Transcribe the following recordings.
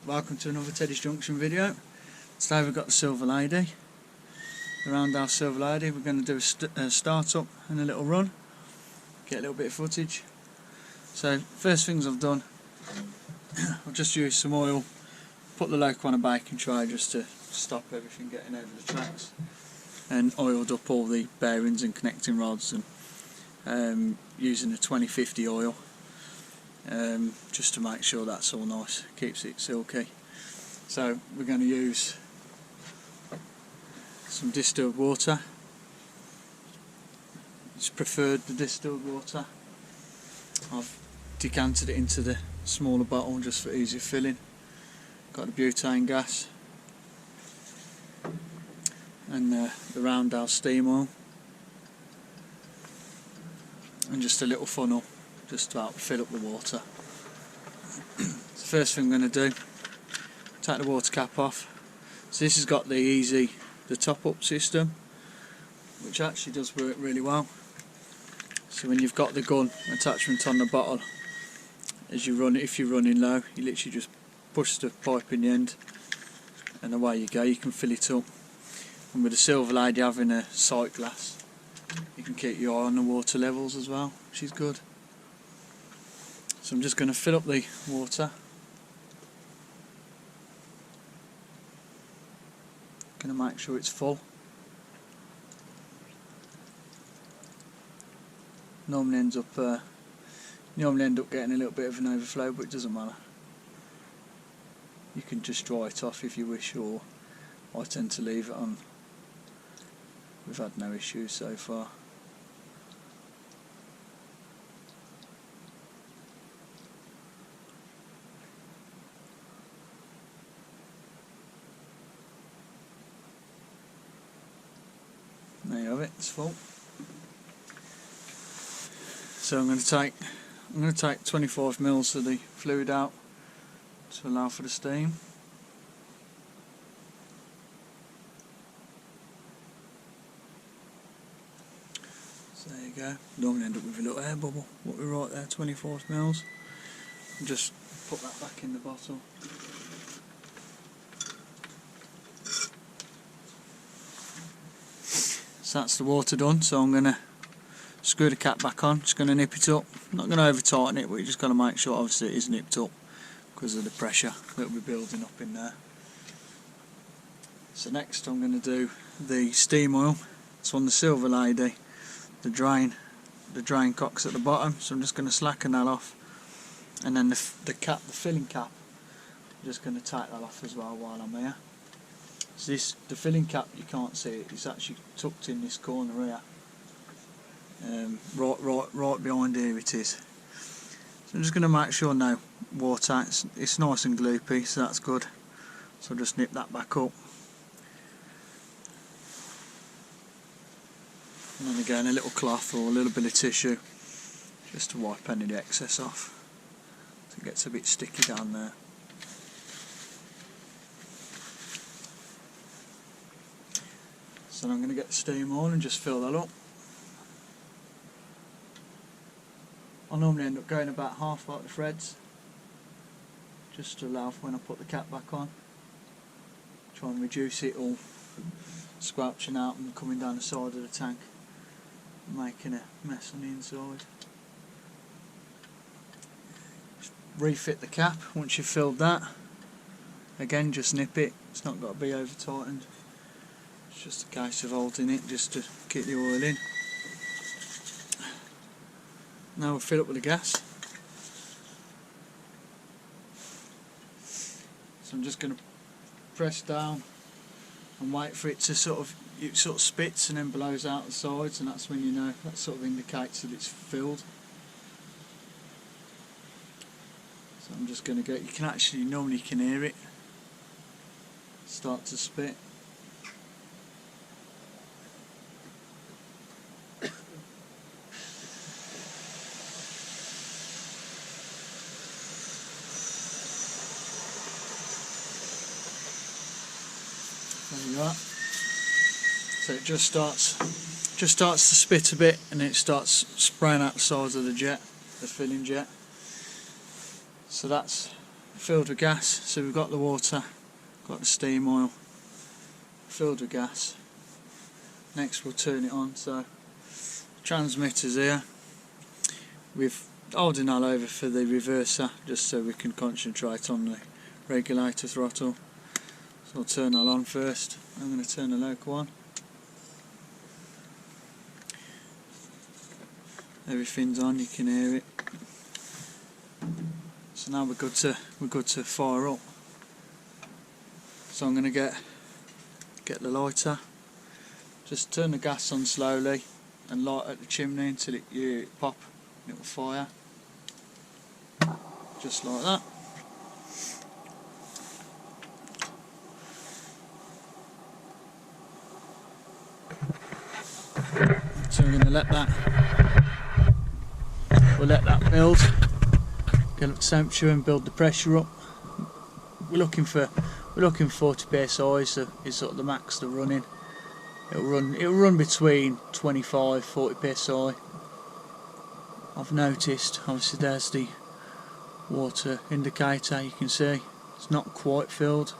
welcome to another Teddy's Junction video. Today we've got the Silver Lady, the Roundhouse Silver Lady. We're going to do a start up and a little run, get a little bit of footage. So first things I've done, I've just used some oil, put the loco on a baking tray just to stop everything getting over the tracks, and oiled up all the bearings and connecting rods, and using a 2050 oil. Just to make sure that's all nice, keeps it silky. So we're going to use some distilled water. It's preferred the distilled water. I've decanted it into the smaller bottle just for easier filling. Got the butane gas and the Roundhouse steam oil, and just a little funnel just to help fill up the water. So first thing I'm going to do, take the water cap off. So this has got the top up system, which actually does work really well. So when you've got the gun attachment on the bottle, as you run it, if you're running low, you literally just push the pipe in the end and away you go, you can fill it up. And with the Silver Lady having a sight glass, you can keep your eye on the water levels as well, which is good. So I'm just going to fill up the water. Going to make sure it's full. Normally end up getting a little bit of an overflow, but it doesn't matter. You can just dry it off if you wish, or I tend to leave it on. We've had no issues so far. There you have it, it's full. So I'm going to take 25 mils of the fluid out to allow for the steam. So there you go. Normally end up with a little air bubble. What we're right there, 25 mils. And just put that back in the bottle. So that's the water done, so I'm going to screw the cap back on, just going to nip it up. I'm not going to over tighten it, but you just got to make sure obviously it is nipped up because of the pressure that will be building up in there. So next I'm going to do the steam oil. It's on the Silver Lady, the drain cock's at the bottom, so I'm just going to slacken that off, and then the filling cap, I'm just going to take that off as well while I'm here. So the filling cap, you can't see it, it's actually tucked in this corner here. Right behind here it is. So I'm just going to make sure no water, it's nice and gloopy, so that's good. So I'll just nip that back up. And then again a little cloth or a little bit of tissue just to wipe any of the excess off. So it gets a bit sticky down there. So I'm going to get the steam on and just fill that up. I normally end up going about half like the threads, just to allow for when I put the cap back on. Try and reduce it all squelching out and coming down the side of the tank, making a mess on the inside. Just refit the cap once you've filled that. Again, just nip it, it's not got to be over tightened. It's just a case of holding it just to keep the oil in. Now we'll fill up with the gas. So I'm just going to press down and wait for it to it sort of spits and then blows out the sides, and that's when you know, that sort of indicates that it's filled. So I'm just going to go, normally you can hear it start to spit. There you are. So it just starts to spit a bit, and then it starts spraying out the sides of the jet, the filling jet. So that's filled with gas. So we've got the water, got the steam oil, filled with gas. Next we'll turn it on. So transmitters here. We've holding all over for the reverser, just so we can concentrate on the regulator throttle. So I'll turn all on first. I'm going to turn the loco on. Everything's on, you can hear it. So now we're good to fire up. So I'm going to get the lighter. Just turn the gas on slowly and light at the chimney until you pop and it will fire. Just like that. So we're going to let that build, get up to temperature and build the pressure up. We're looking 40 psi is sort of the max they're running. It'll run between 25-40 psi. I've noticed, obviously there's the water indicator, you can see it's not quite filled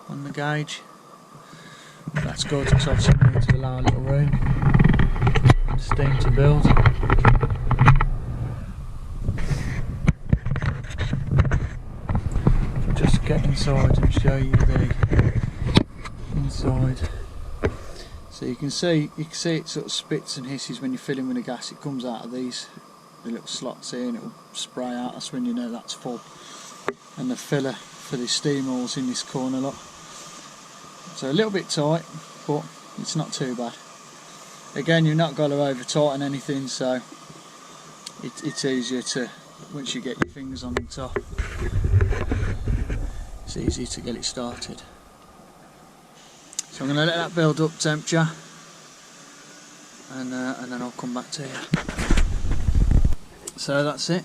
on the gauge. That's good because obviously we need to allow a little room for steam to build. So just get inside and show you the inside. So you can see it sort of spits and hisses when you're filling with the gas. It comes out of the little slots here and it will spray out. That's when you know that's full. And the filler for the steam oil's in this corner lot. So a little bit tight, but it's not too bad. Again, you've not got to over tighten anything, so it's easier to, once you get your fingers on the top, it's easy to get it started. So I'm going to let that build up temperature, and then I'll come back to you. So that's it.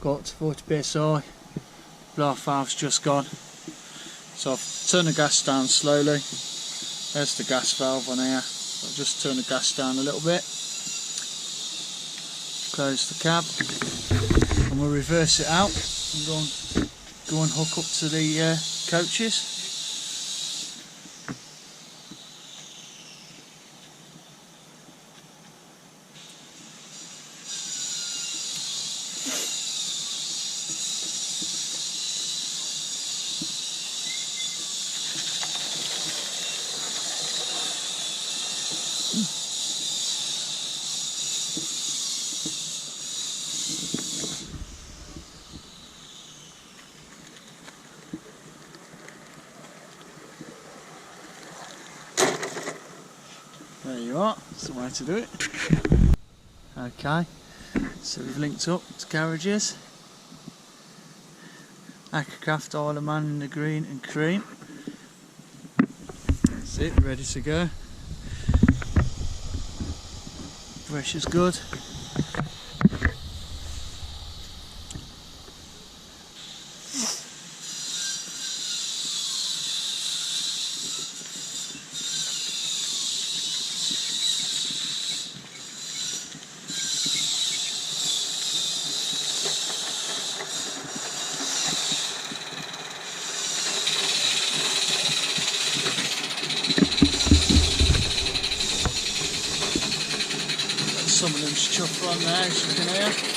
Got to 40 psi. Blower valve's just gone. So I've turned the gas down slowly. There's the gas valve on here. So I'll just turn the gas down a little bit. Close the cab, and we'll reverse it out and go and hook up to the coaches. There you are, that's the way to do it. Okay, so we've linked up to garages. Akercraft Isle of Man in the green and cream. That's it, ready to go. Pressure's good. Some of them's chuff on there, as you can hear.